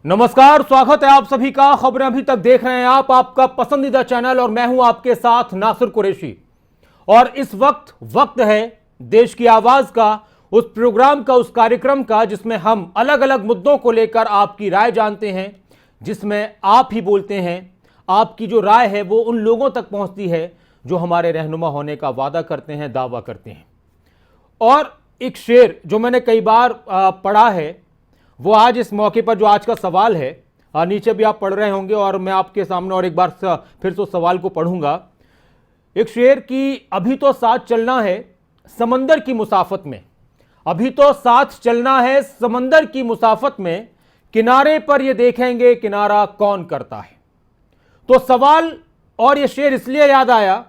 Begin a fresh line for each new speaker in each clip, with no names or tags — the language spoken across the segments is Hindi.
नमस्कार, स्वागत है आप सभी का। खबरें अभी तक देख रहे हैं आप, आपका पसंदीदा चैनल, और मैं हूं आपके साथ नासिर कुरैशी। और इस वक्त है देश की आवाज का, उस प्रोग्राम का, उस कार्यक्रम का जिसमें हम अलग अलग मुद्दों को लेकर आपकी राय जानते हैं, जिसमें आप ही बोलते हैं। आपकी जो राय है वो उन लोगों तक पहुंचती है जो हमारे रहनुमा होने का वादा करते हैं, दावा करते हैं। और एक शेर जो मैंने कई बार पढ़ा है, वो आज इस मौके पर, जो आज का सवाल है, नीचे भी आप पढ़ रहे होंगे और मैं आपके सामने और एक बार फिर से सवाल को पढ़ूंगा। एक शेर की, अभी तो साथ चलना है समंदर की मुसाफत में, अभी तो साथ चलना है समंदर की मुसाफत में, किनारे पर ये देखेंगे किनारा कौन करता है। तो सवाल और ये शेर इसलिए याद आया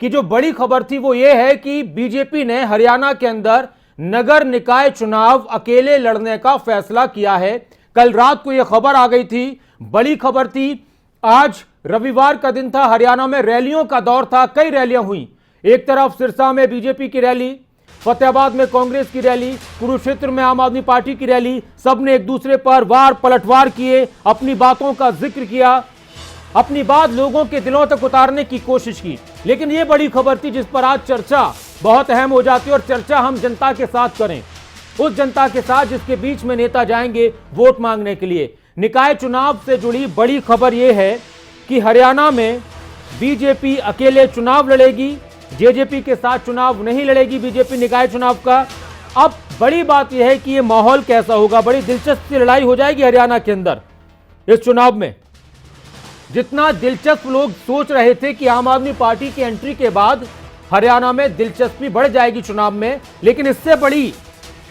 कि जो बड़ी खबर थी वो ये है कि बीजेपी ने हरियाणा के अंदर नगर निकाय चुनाव अकेले लड़ने का फैसला किया है। कल रात को यह खबर आ गई थी, बड़ी खबर थी। आज रविवार का दिन था, हरियाणा में रैलियों का दौर था, कई रैलियां हुई। एक तरफ सिरसा में बीजेपी की रैली, फतेहाबाद में कांग्रेस की रैली, कुरुक्षेत्र में आम आदमी पार्टी की रैली। सबने एक दूसरे पर वार पलटवार किए, अपनी बातों का जिक्र किया, अपनी बात लोगों के दिलों तक उतारने की कोशिश की। लेकिन यह बड़ी खबर थी जिस पर आज चर्चा बहुत अहम हो जाती है, और चर्चा हम जनता के साथ करें, उस जनता के साथ जिसके बीच में नेता जाएंगे वोट मांगने के लिए। निकाय चुनाव से जुड़ी बड़ी खबर यह है कि हरियाणा में बीजेपी अकेले चुनाव लड़ेगी, जेजेपी के साथ चुनाव नहीं लड़ेगी बीजेपी निकाय चुनाव का। अब बड़ी बात यह है कि यह माहौल कैसा होगा, बड़ी दिलचस्प लड़ाई हो जाएगी हरियाणा के अंदर इस चुनाव में। जितना दिलचस्प लोग सोच रहे थे कि आम आदमी पार्टी की एंट्री के बाद हरियाणा में दिलचस्पी बढ़ जाएगी चुनाव में, लेकिन इससे बड़ी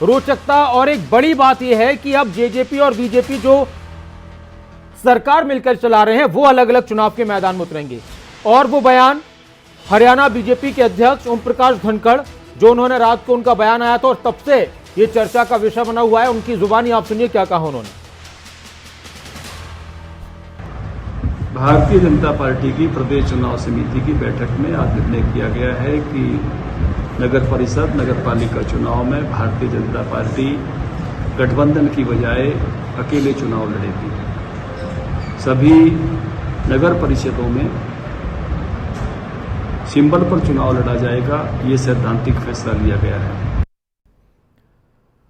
रोचकता और एक बड़ी बात यह है कि अब जेजेपी और बीजेपी जो सरकार मिलकर चला रहे हैं वो अलग अलग चुनाव के मैदान में उतरेंगे। और वो बयान हरियाणा बीजेपी के अध्यक्ष ओम प्रकाश धनखड़, जो उन्होंने रात को उनका बयान आया था और तब से ये चर्चा का विषय बना हुआ है, उनकी जुबानी आप सुनिए क्या कहा उन्होंने।
भारतीय जनता पार्टी की प्रदेश चुनाव समिति की बैठक में आज निर्णय किया गया है कि नगर परिषद, नगर पालिका चुनाव में भारतीय जनता पार्टी गठबंधन की बजाय अकेले चुनाव लड़ेगी। सभी नगर परिषदों में सिंबल पर चुनाव लड़ा जाएगा, ये सैद्धांतिक फैसला लिया गया है।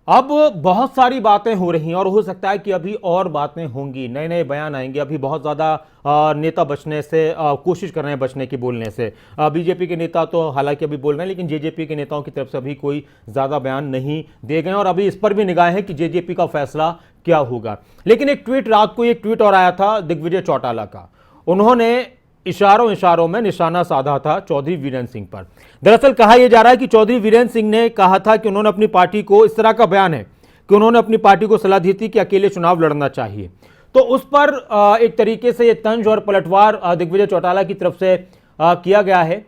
अब बहुत सारी बातें हो रही हैं और हो सकता है कि अभी और बातें होंगी, नए नए बयान आएंगे। अभी बहुत ज़्यादा नेता बचने से कोशिश कर रहे हैं, बचने की बोलने से। बीजेपी के नेता तो हालांकि अभी बोल रहे हैं, लेकिन जेजेपी के नेताओं की तरफ से अभी कोई ज़्यादा बयान नहीं दिए गए, और अभी इस पर भी निगाह है कि जेजेपी का फैसला क्या होगा। लेकिन एक ट्वीट, रात को एक ट्वीट और आया था दिग्विजय चौटाला का। उन्होंने इशारों में निशाना साधा था चौधरी वीरेंद्र सिंह पर। दरअसल कहा यह जा रहा है कि चौधरी वीरेंद्र सिंह ने कहा था कि उन्होंने अपनी पार्टी को, इस तरह का बयान है कि उन्होंने अपनी पार्टी को सलाह दी थी कि अकेले चुनाव लड़ना चाहिए। तो उस पर एक तरीके से ये तंज और पलटवार दिग्विजय चौटाला की तरफ से किया गया है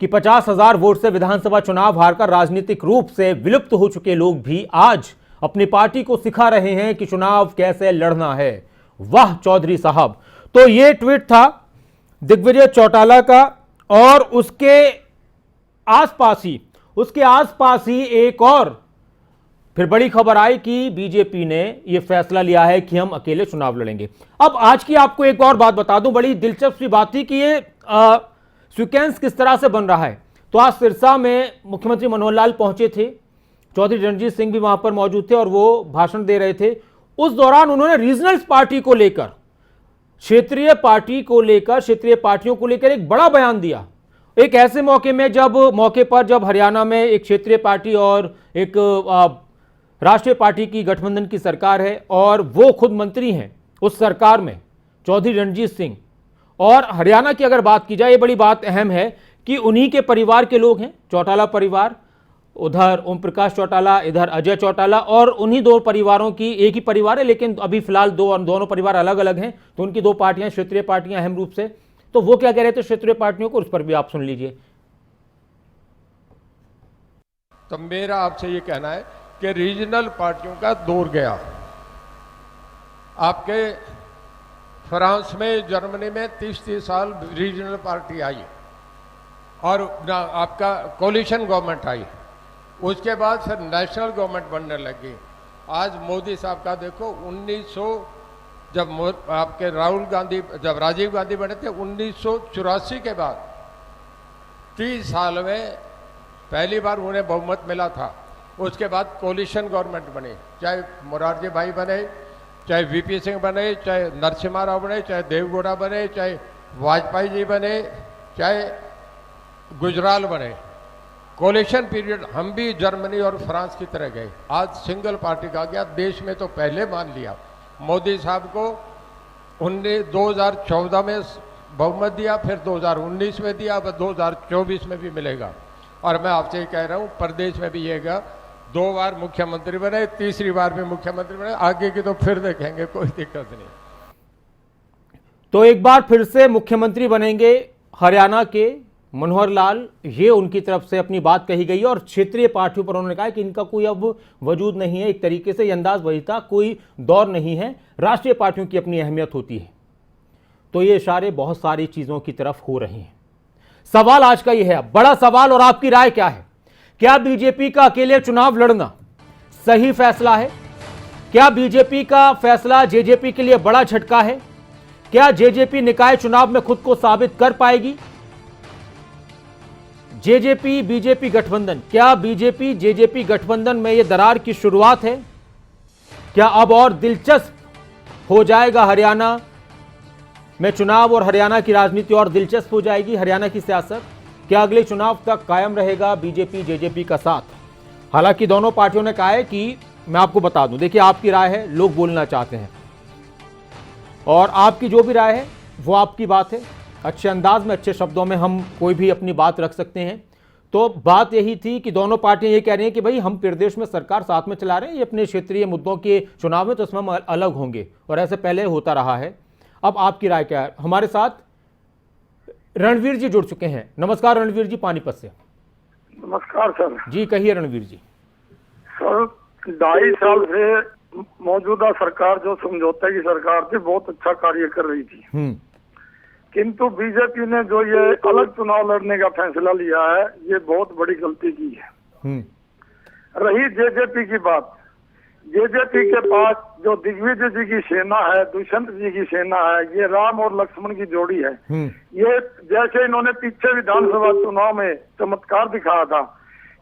कि 50,000 वोट से विधानसभा चुनाव हारकर राजनीतिक रूप से विलुप्त हो चुके लोग भी आज अपनी पार्टी को सिखा रहे हैं कि चुनाव कैसे लड़ना है। वाह चौधरी साहब। तो ये ट्वीट था दिग्विजय चौटाला का, और उसके आसपास ही एक और फिर बड़ी खबर आई कि बीजेपी ने यह फैसला लिया है कि हम अकेले चुनाव लड़ेंगे। अब आज की आपको एक और बात बता दूं, बड़ी दिलचस्प बात थी कि ये सीक्वेंस किस तरह से बन रहा है। तो आज सिरसा में मुख्यमंत्री मनोहर लाल पहुंचे थे, चौधरी रणजीत सिंह भी वहां पर मौजूद थे और वो भाषण दे रहे थे। उस दौरान उन्होंने रीजनल पार्टी को लेकर, क्षेत्रीय पार्टियों को लेकर एक बड़ा बयान दिया। एक ऐसे मौके पर जब हरियाणा में एक क्षेत्रीय पार्टी और एक राष्ट्रीय पार्टी की गठबंधन की सरकार है, और वो खुद मंत्री हैं उस सरकार में, चौधरी रणजीत सिंह। और हरियाणा की अगर बात की जाए, ये बड़ी बात अहम है कि उन्हीं के परिवार के लोग हैं, चौटाला परिवार, उधर ओम प्रकाश चौटाला, इधर अजय चौटाला, और उन्हीं दो परिवारों की, एक ही परिवार है लेकिन अभी फिलहाल दोनों परिवार अलग अलग हैं। तो उनकी दो पार्टियां, क्षेत्रीय पार्टियां अहम रूप से। तो वो क्या कह रहे थे क्षेत्रीय पार्टियों को, उस पर भी आप सुन लीजिए।
तो मेरा आपसे ये कहना है कि रीजनल पार्टियों का दौर गया। आपके फ्रांस में, जर्मनी में 30 साल रीजनल पार्टी आई और आपका कोलिशन गवर्नमेंट आई, उसके बाद फिर नेशनल गवर्नमेंट बनने लगी। आज मोदी साहब का देखो जब आपके राहुल गांधी, जब राजीव गांधी बने थे 1984 के बाद 30 साल में पहली बार उन्हें बहुमत मिला था। उसके बाद कोलिशन गवर्नमेंट बनी, चाहे मोरारजी भाई बने, चाहे वीपी सिंह बने, चाहे नरसिम्हा राव बने, चाहे देवगौड़ा बने, चाहे वाजपेयी जी बने, चाहे गुजराल बने। कोलिशन पीरियड हम भी जर्मनी और फ्रांस की तरह गए। आज सिंगल पार्टी का गया, देश में तो पहले मान लिया। मोदी साहब को 2014 में बहुमत दिया, फिर 2019 में दिया, अब 2024 में भी मिलेगा। और मैं आपसे कह रहा हूँ प्रदेश में भी येगा, 2 बार मुख्यमंत्री बने, तीसरी बार भी मुख्यमंत्री बने, आगे की तो फिर देखेंगे, कोई दिक्कत नहीं।
तो एक बार फिर से मुख्यमंत्री बनेंगे हरियाणा के मनोहर लाल, ये उनकी तरफ से अपनी बात कही गई है। और क्षेत्रीय पार्टियों पर उन्होंने कहा कि इनका कोई अब वजूद नहीं है। एक तरीके से ये अंदाज वही था, कोई दौर नहीं है, राष्ट्रीय पार्टियों की अपनी अहमियत होती है। तो ये इशारे बहुत सारी चीजों की तरफ हो रहे हैं। सवाल आज का यह है, बड़ा सवाल, और आपकी राय क्या है? क्या बीजेपी का अकेले चुनाव लड़ना सही फैसला है? क्या बीजेपी का फैसला जेजेपी के लिए बड़ा झटका है? क्या जेजेपी निकाय चुनाव में खुद को साबित कर पाएगी? जेजेपी बीजेपी गठबंधन, क्या बीजेपी जेजेपी गठबंधन में यह दरार की शुरुआत है? क्या अब और दिलचस्प हो जाएगा हरियाणा में चुनाव, और हरियाणा की राजनीति और दिलचस्प हो जाएगी? हरियाणा की सियासत क्या अगले चुनाव तक कायम रहेगा बीजेपी जेजेपी का साथ? हालांकि दोनों पार्टियों ने कहा है कि, मैं आपको बता दूं, देखिए आपकी राय है, लोग बोलना चाहते हैं, और आपकी जो भी राय है वो आपकी बात है। अच्छे अंदाज में, अच्छे शब्दों में हम कोई भी अपनी बात रख सकते हैं। तो बात यही थी कि दोनों पार्टियां ये कह रही हैं कि भाई हम प्रदेश में सरकार साथ में चला रहे हैं, ये अपने क्षेत्रीय मुद्दों के चुनाव में तो इसमें हम अलग होंगे, और ऐसे पहले होता रहा है। अब आपकी राय क्या है? हमारे साथ रणवीर जी जुड़ चुके हैं। नमस्कार रणवीर जी, पानीपत से।
नमस्कार सर
जी कहिए रणवीर जी।
सर 2.5 साल से मौजूदा सरकार, जो समझौते की सरकार थी, बहुत अच्छा कार्य कर रही थी। किंतु बीजेपी ने जो ये अलग चुनाव लड़ने का फैसला लिया है, ये बहुत बड़ी गलती की है। रही जेजेपी की बात, जेजेपी के पास जो दिग्विजय जी की सेना है, दुष्यंत जी की सेना है, ये राम और लक्ष्मण की जोड़ी है। ये जैसे इन्होंने पीछे विधानसभा चुनाव में चमत्कार दिखाया था,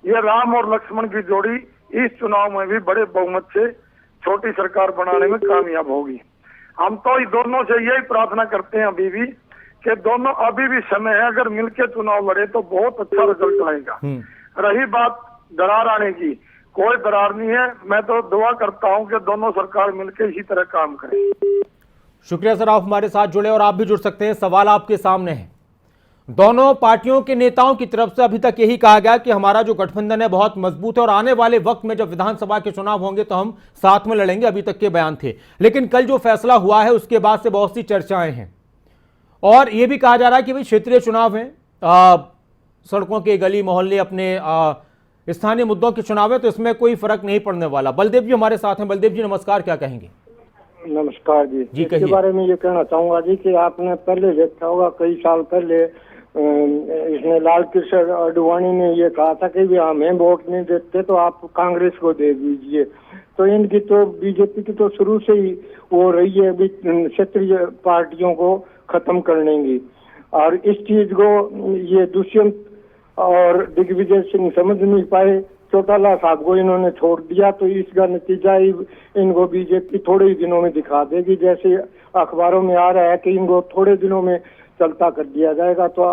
ये राम और लक्ष्मण की जोड़ी इस चुनाव में भी बड़े बहुमत से छोटी सरकार बनाने में कामयाब होगी। हम तो इन दोनों से यही प्रार्थना करते हैं अभी भी कि दोनों, अभी भी समय है, अगर मिलकर चुनाव लड़े तो बहुत अच्छा रिजल्ट आएगा। रही बात दरार आने की, कोई दरार नहीं है। मैं तो दुआ करता हूं कि दोनों सरकार मिलकर इसी तरह काम करें।
शुक्रिया सर, आप हमारे साथ जुड़े, और आप भी जुड़ सकते हैं। सवाल आपके सामने है। दोनों पार्टियों के नेताओं की तरफ से अभी तक यही कहा गया कि हमारा जो गठबंधन है बहुत मजबूत है, और आने वाले वक्त में जब विधानसभा के चुनाव होंगे तो हम साथ में लड़ेंगे, अभी तक के बयान थे। लेकिन कल जो फैसला हुआ है उसके बाद से बहुत सी चर्चाएं हैं, और यह भी कहा जा रहा है कि भाई क्षेत्रीय चुनाव है, सड़कों के गली मोहल्ले अपने स्थानीय मुद्दों के चुनाव है, तो इसमें कोई फर्क नहीं पड़ने वाला। बलदेव जी हमारे साथ हैं। बलदेव जी नमस्कार, क्या कहेंगे?
नमस्कार जी।
जी
इसके बारे में ये कहना चाहूंगा जी कि आपने पहले देखा होगा, कई साल पहले इसने लाल कृष्ण आडवाणी ने ये कहा था कि हमें वोट नहीं देते तो आप कांग्रेस को दे दीजिए। तो इनकी तो बीजेपी की तो शुरू से ही वो रही है क्षेत्रीय पार्टियों को खत्म करने की, और इस चीज को ये दुष्यंत और दिग्विजय सिंह समझ नहीं पाए। चौटाला साहब को इन्होंने छोड़ दिया, तो इसका नतीजा ही इनको बीजेपी थोड़े ही दिनों में दिखा देगी। जैसे अखबारों में आ रहा है कि इनको थोड़े दिनों में चलता कर दिया जाएगा। तो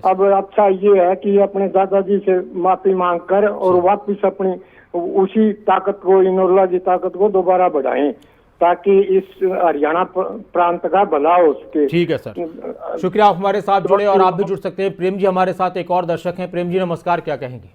अब अच्छा ये है कि अपने दादाजी से माफी मांग कर और वापिस अपनी उसी ताकत को, इनोला की ताकत को दोबारा बढ़ाएं, ताकि इस हरियाणा प्रांत का भला हो सके।
ठीक है सर, शुक्रिया, आप हमारे साथ जुड़े, और आप भी जुड़ सकते हैं। प्रेम जी हमारे साथ एक और दर्शक हैं। प्रेम जी नमस्कार, क्या कहेंगे?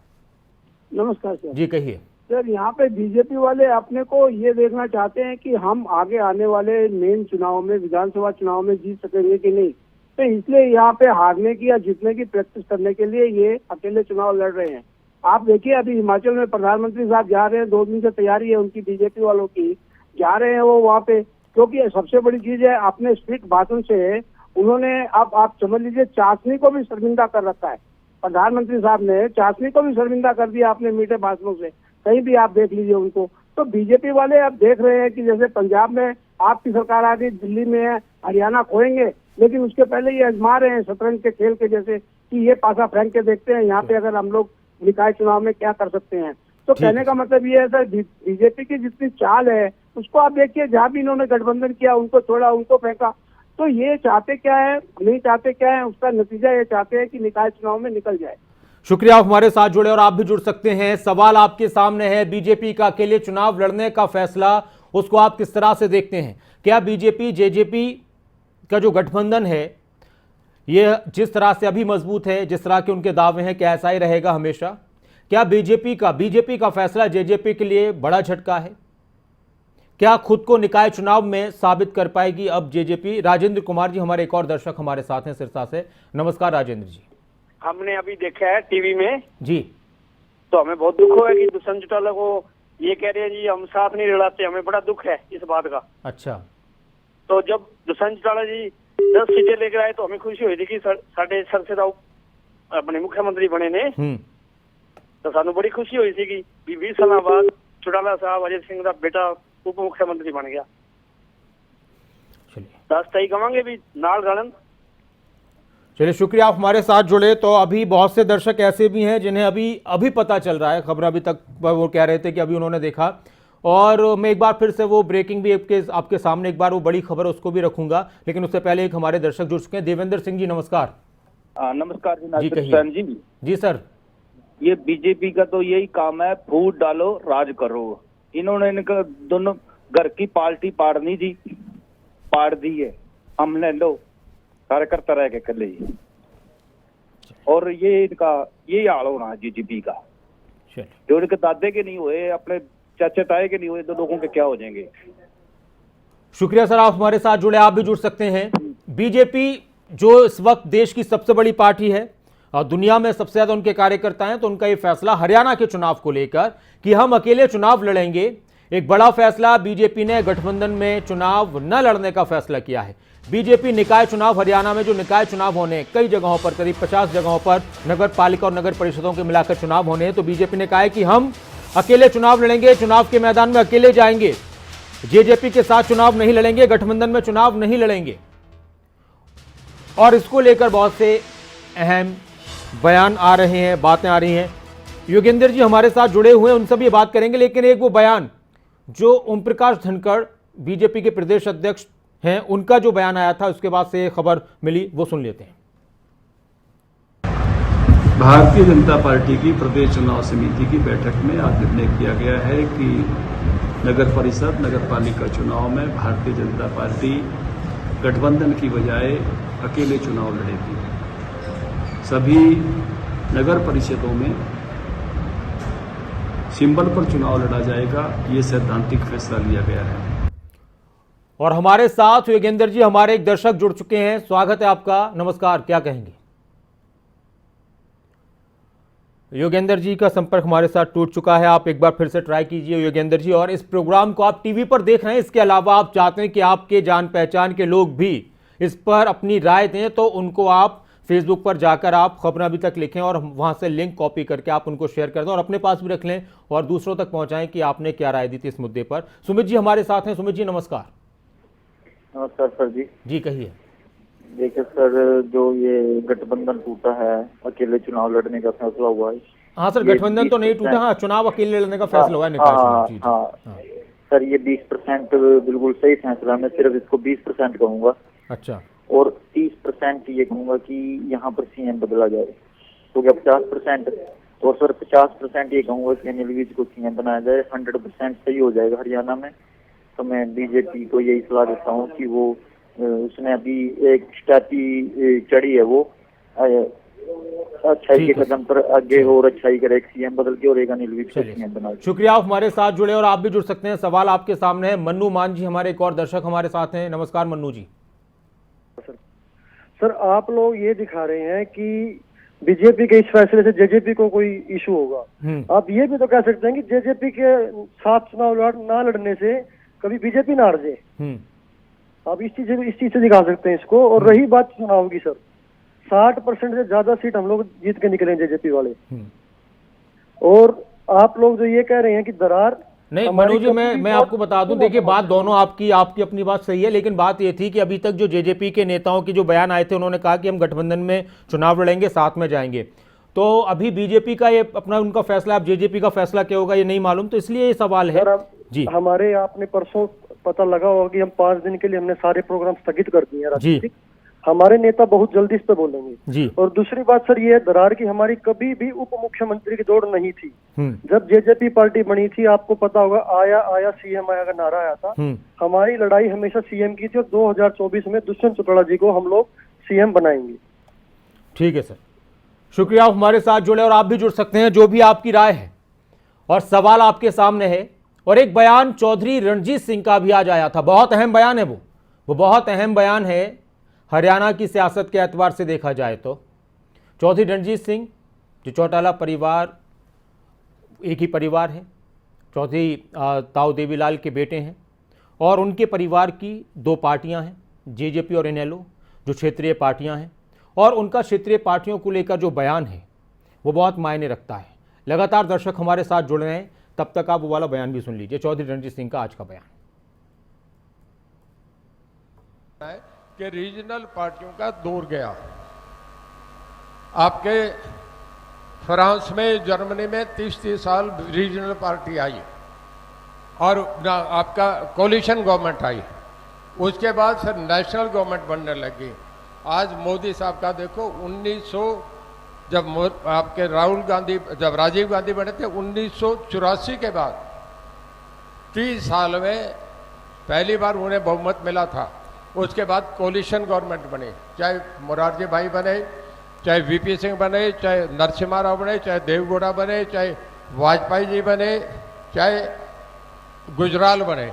नमस्कार सर।
जी कहिए।
सर यहाँ पे बीजेपी वाले अपने को ये देखना चाहते हैं कि हम आगे आने वाले मेन चुनाव में, विधानसभा चुनाव में जीत सकेंगे कि नहीं, तो इसलिए यहाँ पे हारने की या जीतने की प्रैक्टिस करने के लिए ये अकेले चुनाव लड़ रहे हैं। आप देखिए अभी हिमाचल में प्रधानमंत्री साहब जा रहे हैं, 2 दिन से तैयारी है उनकी, बीजेपी वालों की, जा रहे हैं वो वहाँ पे, क्योंकि सबसे बड़ी चीज है अपने स्पीक भाषण से उन्होंने, अब आप समझ लीजिए, चाशनी को भी शर्मिंदा कर रखा है। प्रधानमंत्री साहब ने चाशनी को भी शर्मिंदा कर दिया अपने मीठे भाषणों से, कहीं भी आप देख लीजिए उनको। तो बीजेपी वाले अब देख रहे हैं कि जैसे पंजाब में आपकी सरकार आ गई, दिल्ली में है, हरियाणा खोएंगे, लेकिन उसके पहले ये आजमा रहे हैं शतरंज के खेल के जैसे कि ये पासा फेंक के देखते हैं यहाँ पे अगर हम लोग निकाय चुनाव में क्या कर सकते हैं। तो कहने का मतलब ये है सर, बीजेपी की जितनी चाल है उसको आप देखिए, जहाँ भी इन्होंने गठबंधन किया उनको छोड़ा, उनको फेंका, तो ये चाहते क्या है, नहीं चाहते क्या है, उसका नतीजा ये चाहते हैं कि निकाय चुनाव में निकल जाए।
शुक्रिया, आप हमारे साथ जुड़े और आप भी जुड़ सकते हैं। सवाल आपके सामने है, बीजेपी का अकेले चुनाव लड़ने का फैसला, उसको आप किस तरह से देखते हैं? क्या बीजेपी जेजेपी का जो गठबंधन है ये जिस तरह से अभी मजबूत है, जिस तरह के उनके दावे हैं, क्या ऐसा ही रहेगा हमेशा? क्या बीजेपी का फैसला जेजेपी के लिए बड़ा झटका है? क्या खुद को निकाय चुनाव में साबित कर पाएगी अब जेजेपी? राजेंद्र कुमार जी हमारे एक और दर्शक हमारे साथ हैं सिरसा से। नमस्कार राजेंद्र जी।
हमने अभी देखा है टीवी में
जी,
तो हमें बहुत दुख हुआ है कि दुष्यंत चौटाला को ये कह रहे हैं जी हम साथ नहीं लड़ाते, हमें बड़ा दुख है इस बात का।
अच्छा,
तो जब दुष्यंत चौटाला जी 10 सीटें लेकर आए तो हमें खुशी हुई थी कि साढ़े सरसेराव अपने मुख्यमंत्री बने ने, तो सानू बड़ी खुशी हुई थी कि 20 साल बाद चौटाला साहब अजय सिंह का बेटा उप मुख्यमंत्री बन गया।
चलिए
रास्ता ही कमांगे भी नाल गालन।
चलिए, शुक्रिया, आप हमारे साथ जुड़े। तो अभी बहुत से दर्शक ऐसे भी हैं जिन्हें अभी पता चल रहा है, खबर अभी तक वो कह रहे थे कि अभी उन्होंने देखा। और मैं एक बार फिर से वो ब्रेकिंग भी आपके सामने एक बार वो बड़ी खबर उसको भी रखूंगा, लेकिन उससे पहले एक हमारे दर्शक जुड़ चुके हैं। देवेंद्र सिंह जी नमस्कार।
नमस्कार
जी,
नासिर
कहिए।
हुसैन जी।
जी सर।
ये बीजेपी का तो यही काम है, फूट डालो राज करो। इन्होंने इनका दोनों घर की पार्टी पाड़नी थी, पाड़ दी है। हमने लो कार्यकर्ता रह के कर ली, और ये इनका यही हाल होना है बीजेपी का। जो इनके दादे के नहीं हुए, अपने चाचे ताए के नहीं हुए, तो लोगों के क्या हो जाएंगे।
शुक्रिया सर, आप हमारे साथ जुड़े, आप भी जुड़ सकते हैं। बीजेपी जो इस वक्त देश की सबसे बड़ी पार्टी है और दुनिया में सबसे ज्यादा उनके कार्यकर्ता हैं, तो उनका ये फैसला हरियाणा के चुनाव को लेकर कि हम अकेले चुनाव लड़ेंगे, एक बड़ा फैसला। बीजेपी ने गठबंधन में चुनाव न लड़ने का फैसला किया है। बीजेपी निकाय चुनाव, हरियाणा में जो निकाय चुनाव होने कई जगहों पर, करीब 50 जगहों पर नगर पालिका और नगर परिषदों के मिलाकर चुनाव होने हैं, तो बीजेपी ने कहा है कि हम अकेले चुनाव लड़ेंगे, चुनाव के मैदान में अकेले जाएंगे, जेजेपी के साथ चुनाव नहीं लड़ेंगे, गठबंधन में चुनाव नहीं लड़ेंगे। और इसको लेकर बहुत से अहम बयान आ रहे हैं, बातें आ रही हैं। योगेंद्र जी हमारे साथ जुड़े हुए हैं, उनसे भी बात करेंगे, लेकिन एक वो बयान जो ओम प्रकाश धनखड़ बीजेपी के प्रदेश अध्यक्ष हैं, उनका जो बयान आया था उसके बाद से खबर मिली, वो सुन लेते हैं।
भारतीय जनता पार्टी की प्रदेश चुनाव समिति की बैठक में आज निर्णय किया गया है कि नगर परिषद, नगर पालिका चुनाव में भारतीय जनता पार्टी गठबंधन की बजाय अकेले चुनाव लड़ेगी। सभी नगर परिषदों में सिंबल पर चुनाव लड़ा जाएगा, ये सैद्धांतिक फैसला लिया गया है।
और हमारे साथ योगेंद्र जी हमारे एक दर्शक जुड़ चुके हैं, स्वागत है आपका। नमस्कार, क्या कहेंगे? योगेंद्र जी का संपर्क हमारे साथ टूट चुका है, आप एक बार फिर से ट्राई कीजिए योगेंद्र जी। और इस प्रोग्राम को आप टीवी पर देख रहे हैं, इसके अलावा आप चाहते हैं कि आपके जान पहचान के लोग भी इस पर अपनी राय दें, तो उनको आप फेसबुक पर जाकर आप खबर अभी तक लिखें और वहां से लिंक कॉपी करके आप उनको शेयर कर दें और अपने पास भी रख लें और दूसरों तक पहुंचाएं कि आपने क्या राय दी थी इस मुद्दे पर। सुमित जी हमारे साथ हैं। सुमित जी नमस्कार।
नमस्कार सर जी।
जी कहिए।
देखिए सर, जो ये गठबंधन टूटा है, अकेले चुनाव लड़ने का फैसला हुआ है।
हाँ सर, गठबंधन तो नहीं टूटा, हाँ चुनाव अकेले लड़ने का फैसला हुआ है।
हाँ सर, ये 20% बिल्कुल सही फैसला। मैं सिर्फ इसको 20% कहूँगा।
अच्छा।
और 30% ये कहूँगा कि यहाँ पर सीएम बदला जाए, तो क्या 50%? और सर 50% ये कहूँगा कि अनिल विज को सीएम बनाया जाए। 100% सही हो जाएगा हरियाणा में। तो मैं बीजेपी को यही सलाह देता हूँ कि वो उसने अभी एक स्टैटी चढ़ी है, वो अच्छाई के कदम पर आगे और अच्छाई करे, एक सीएम बदल के और एक अनिल विज को सीएम बना।
शुक्रिया, आप हमारे साथ जुड़े और आप भी जुड़ सकते हैं। सवाल आपके सामने है। मन्नू मान जी हमारे एक और दर्शक हमारे साथ हैं। नमस्कार मन्नू जी।
सर आप लोग ये दिखा रहे हैं कि बीजेपी के इस फैसले से जेजेपी को कोई इशू होगा। आप ये भी तो कह सकते हैं कि जेजेपी के साथ चुनाव ना लड़ने से कभी बीजेपी ना हार जाए। आप इस चीज से दिखा सकते हैं इसको। और रही बात चुनाव की सर, 60% से ज्यादा सीट हम लोग जीत के निकले जेजेपी वाले। और आप लोग जो ये कह रहे हैं कि दरार
नहीं
हमारी
मनोज जी, मैं
कभी भी
आपको बता दूं, देखिए बात दोनों आपकी अपनी बात सही है, लेकिन बात ये थी कि अभी तक जो जेजेपी के नेताओं की जो बयान आए थे, उन्होंने कहा कि हम गठबंधन में चुनाव लड़ेंगे, साथ में जाएंगे। तो अभी बीजेपी का ये अपना उनका फैसला, अब जेजेपी का फैसला क्या होगा ये नहीं मालूम, तो इसलिए ये सवाल है। जी,
हमारे आपने परसों पता लगा होगा कि हम 5 दिन के लिए हमने सारे प्रोग्राम स्थगित कर दिए हैं राजनीतिक। हमारे नेता बहुत जल्दी इस पे बोलेंगे
जी।
और दूसरी बात सर ये है दरार की हमारी कभी भी उप मुख्यमंत्री की दौड़ नहीं थी। जब जेजेपी पार्टी बनी थी आपको पता होगा, आया आया सीएम आया का नारा आया था। हमारी लड़ाई हमेशा सीएम की थी और 2024 में दुष्यंत चौटाला जी को हम लोग सीएम बनाएंगे।
ठीक है सर, शुक्रिया आप हमारे साथ जुड़े, और आप भी जुड़ सकते हैं, जो भी आपकी राय है और सवाल आपके सामने है। और एक बयान चौधरी रणजीत सिंह का भी आज आया था, बहुत अहम बयान है वो बहुत अहम बयान है हरियाणा की सियासत के एतबार से देखा जाए तो। चौधरी रणजीत सिंह, जो चौटाला परिवार एक ही परिवार है, चौधरी ताऊ देवीलाल के बेटे हैं, और उनके परिवार की 2 पार्टियां हैं, जेजेपी और इनेलो, जो क्षेत्रीय पार्टियां हैं, और उनका क्षेत्रीय पार्टियों को लेकर जो बयान है वो बहुत मायने रखता है। लगातार दर्शक हमारे साथ जुड़ रहे हैं, तब तक आप वो वाला बयान भी सुन लीजिए, चौधरी रणजीत सिंह का आज का बयान।
कि रीजनल पार्टियों का दौर गया। आपके फ्रांस में, जर्मनी में 30-30 साल रीजनल पार्टी आई और आपका कोलिशन गवर्नमेंट आई, उसके बाद फिर नेशनल गवर्नमेंट बनने लगी। आज मोदी साहब का देखो, 1900 जब आपके जब राजीव गांधी बने थे 1984 के बाद 30 साल में पहली बार उन्हें बहुमत मिला था। उसके बाद कोलिशन गवर्नमेंट बनी, चाहे मोरारजी भाई बने, चाहे वीपी सिंह बने, चाहे नरसिम्हा राव बने, चाहे देवगौड़ा बने, चाहे वाजपेयी जी बने, चाहे गुजराल बने।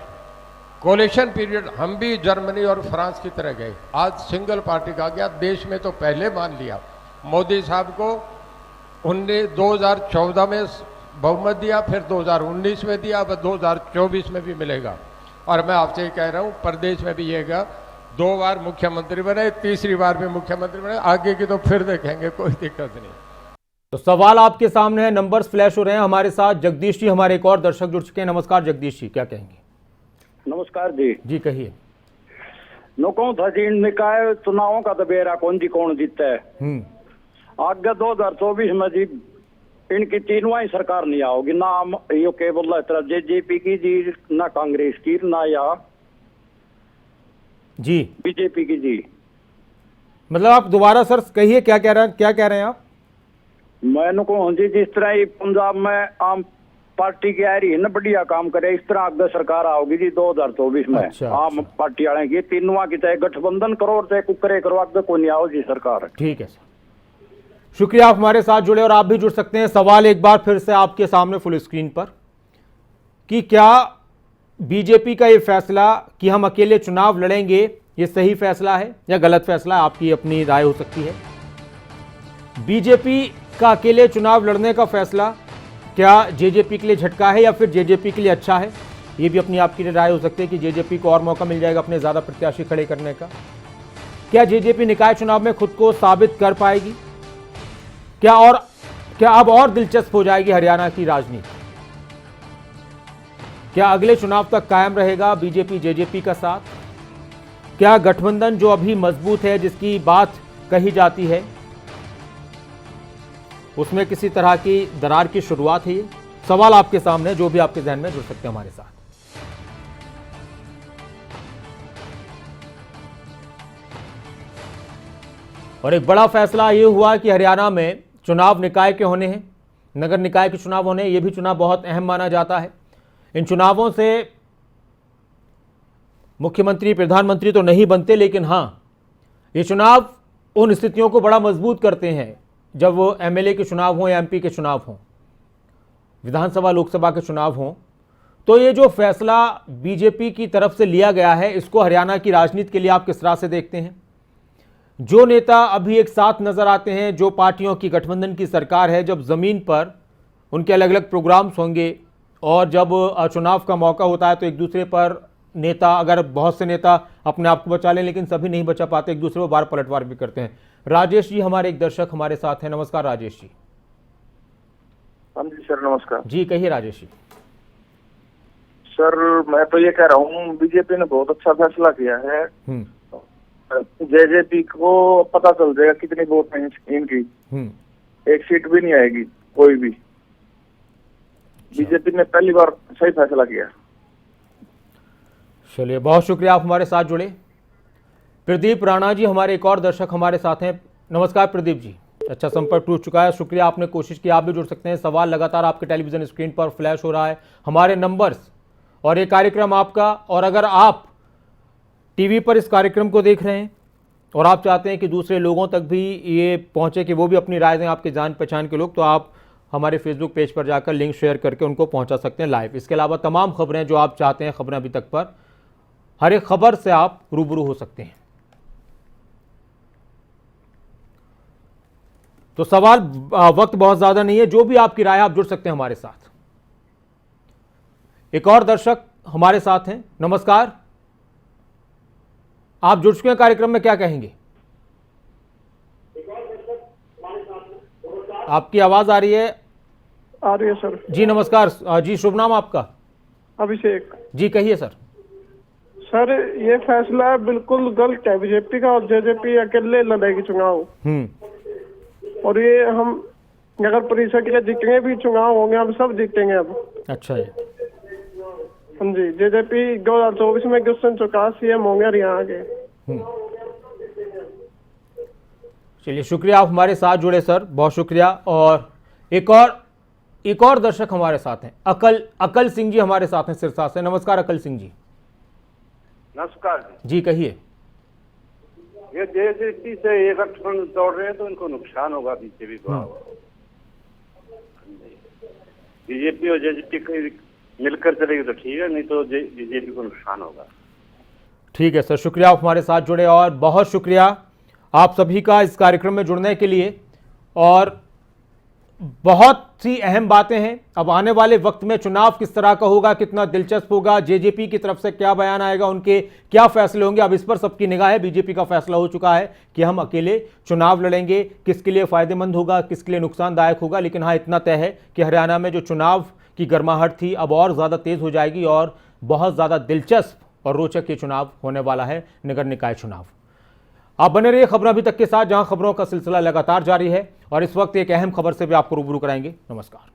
कोलिशन पीरियड हम भी जर्मनी और फ्रांस की तरह गए। आज सिंगल पार्टी का गया, देश में तो पहले मान लिया। मोदी साहब को 2014 में बहुमत दिया, फिर 2019 में दिया, अब 2024 में भी मिलेगा। और मैं आपसे ही कह रहा हूँ, प्रदेश में भी येगा, 2 बार मुख्यमंत्री बने, तीसरी बार भी मुख्यमंत्री बने, आगे की तो फिर देखेंगे, कोई दिक्कत नहीं।
तो सवाल आपके सामने है, नंबर्स फ्लैश हो रहे हैं। हमारे साथ जगदीश जी, हमारे एक और दर्शक जुड़ चुके हैं। नमस्कार जगदीश जी, क्या कहेंगे?
नमस्कार जी।
जी कहिए।
नो था जी, निकाय चुनावों का तो बेरा कौन जीतता है। आगे 2024 में जी इनकी तीनों ही सरकार नहीं आओगी, ना यो केवल जेजेपी की जी, ना कांग्रेस की, ना या
जी
बीजेपी की जी।
मतलब आप दोबारा सर कहिए, क्या कह रहे हैं आप?
मैं कहूँ जी, जिस तरह ये पंजाब में आम पार्टी की आ रही है ना, बढ़िया काम करे, इस तरह आगे सरकार आओगी जी 2024 में।
अच्छा,
आम पार्टी वाले की तीनों की, चाहे गठबंधन करो चाहे कुकरे करो, आगे को नहीं आओ जी सरकार।
ठीक है सर, शुक्रिया आप हमारे साथ जुड़े, और आप भी जुड़ सकते हैं। सवाल एक बार फिर से आपके सामने फुल स्क्रीन पर, कि क्या बीजेपी का ये फैसला कि हम अकेले चुनाव लड़ेंगे, ये सही फैसला है या गलत फैसला है? आपकी अपनी राय हो सकती है। बीजेपी का अकेले चुनाव लड़ने का फैसला क्या जेजेपी के लिए झटका है या फिर जेजेपी के लिए अच्छा है? ये भी अपनी आपकी राय हो सकती है कि जेजेपी को और मौका मिल जाएगा अपने ज़्यादा प्रत्याशी खड़े करने का। क्या जेजेपी निकाय चुनाव में खुद को साबित कर पाएगी? क्या अब और दिलचस्प हो जाएगी हरियाणा की राजनीति? क्या अगले चुनाव तक कायम रहेगा बीजेपी जेजेपी का साथ? क्या गठबंधन जो अभी मजबूत है, जिसकी बात कही जाती है, उसमें किसी तरह की दरार की शुरुआत है? ये सवाल आपके सामने, जो भी आपके जहन में, जुड़ सकते हैं हमारे साथ। और एक बड़ा फैसला ये हुआ कि हरियाणा में चुनाव निकाय के होने हैं, नगर निकाय के चुनाव होने हैं। ये भी चुनाव बहुत अहम माना जाता है। इन चुनावों से मुख्यमंत्री प्रधानमंत्री तो नहीं बनते, लेकिन हाँ, ये चुनाव उन स्थितियों को बड़ा मजबूत करते हैं जब वो एमएलए के चुनाव हों या एमपी के चुनाव हों, विधानसभा लोकसभा के चुनाव हों। तो ये जो फैसला बीजेपी की तरफ से लिया गया है, इसको हरियाणा की राजनीति के लिए आप किस तरह से देखते हैं? जो नेता अभी एक साथ नजर आते हैं, जो पार्टियों की गठबंधन की सरकार है, जब ज़मीन पर उनके अलग अलग प्रोग्राम्स होंगे और जब चुनाव का मौका होता है तो एक दूसरे पर नेता, अगर बहुत से नेता अपने आप को बचा लें लेकिन सभी नहीं बचा पाते, एक दूसरे को बार पलटवार भी करते हैं। राजेश जी, हमारे एक दर्शक हमारे साथ हैं। नमस्कार राजेश जी।
हाँ जी सर, नमस्कार
जी, कहिए राजेश जी।
सर मैं तो ये कह रहा हूँ बीजेपी ने बहुत अच्छा फैसला किया है। जेजेपी को पता चल जाएगा कितनी वोट है इनकी, एक सीट भी नहीं आएगी कोई भी। बीजेपी ने पहली बार सही फैसला किया।
चलिए, बहुत शुक्रिया, आप हमारे साथ जुड़े। प्रदीप राणा जी हमारे एक और दर्शक हमारे साथ हैं। नमस्कार प्रदीप जी, अच्छा संपर्क टूट चुका है, शुक्रिया, आपने कोशिश की, आप भी जुड़ सकते हैं। सवाल लगातार आपके टेलीविजन स्क्रीन पर फ्लैश हो रहा है, हमारे नंबर्स और ये कार्यक्रम आपका। और अगर आप टीवी पर इस कार्यक्रम को देख रहे हैं और आप चाहते हैं कि दूसरे लोगों तक भी ये पहुंचे, कि वो भी अपनी राय दें, आपके जान पहचान के लोग, तो आप हमारे फेसबुक पेज पर जाकर लिंक शेयर करके उनको पहुंचा सकते हैं लाइव। इसके अलावा तमाम खबरें जो आप चाहते हैं, खबरें अभी तक पर, हर एक खबर से आप रूबरू हो सकते हैं। तो सवाल, वक्त बहुत ज्यादा नहीं है, जो भी आपकी राय, आप जुड़ सकते हैं हमारे साथ। एक और दर्शक हमारे साथ हैं। नमस्कार, आप जुड़ चुके हैं कार्यक्रम में, क्या कहेंगे? आपकी आवाज आ रही है?
आ रही है सर।
जी नमस्कार जी, शुभ नाम आपका?
अभिषेक
जी, कहिए सर।
सर ये फैसला बिल्कुल गलत है बीजेपी का, और जेजेपी अकेले लड़ेगी चुनाव। और ये हम नगर परिषद के जितने भी चुनाव होंगे हम सब जीतेंगे अब।
अच्छा है।
हाँ जी, जेजेपी 2024 में क्वेश्चन चुका सीएम होंगे यहाँ के।
चलिए, शुक्रिया, आप हमारे साथ जुड़े सर, बहुत शुक्रिया। और एक और दर्शक हमारे साथ हैं, अकल सिंह जी हमारे साथ हैं सिरसा से। नमस्कार अकल सिंह जी।
नमस्कार
जी, कहिए।
ये जेजेपी से ये गठबंधन तोड़ रहे हैं तो इनको नुकसान होगा बीजेपी को। बीजेपी और जेजेपी मिलकर चलेगी तो ठीक है, नहीं तो बीजेपी को नुकसान होगा।
ठीक है सर, शुक्रिया, आप हमारे साथ जुड़े। और बहुत शुक्रिया आप सभी का इस कार्यक्रम में जुड़ने के लिए। और बहुत सी अहम बातें हैं। अब आने वाले वक्त में चुनाव किस तरह का होगा, कितना दिलचस्प होगा, जेजेपी की तरफ से क्या बयान आएगा, उनके क्या फैसले होंगे, अब इस पर सबकी निगाह है। बीजेपी का फैसला हो चुका है कि हम अकेले चुनाव लड़ेंगे, किसके लिए फायदेमंद होगा, किसके लिए नुकसानदायक होगा। लेकिन हाँ, इतना तय है कि हरियाणा में जो चुनाव की गर्माहट थी अब और ज़्यादा तेज़ हो जाएगी और बहुत ज़्यादा दिलचस्प और रोचक ये चुनाव होने वाला है, नगर निकाय चुनाव। आप बने रहिए खबरों अभी तक के साथ, जहां खबरों का सिलसिला लगातार जारी है। और इस वक्त एक अहम खबर से भी आपको रूबरू कराएंगे। नमस्कार।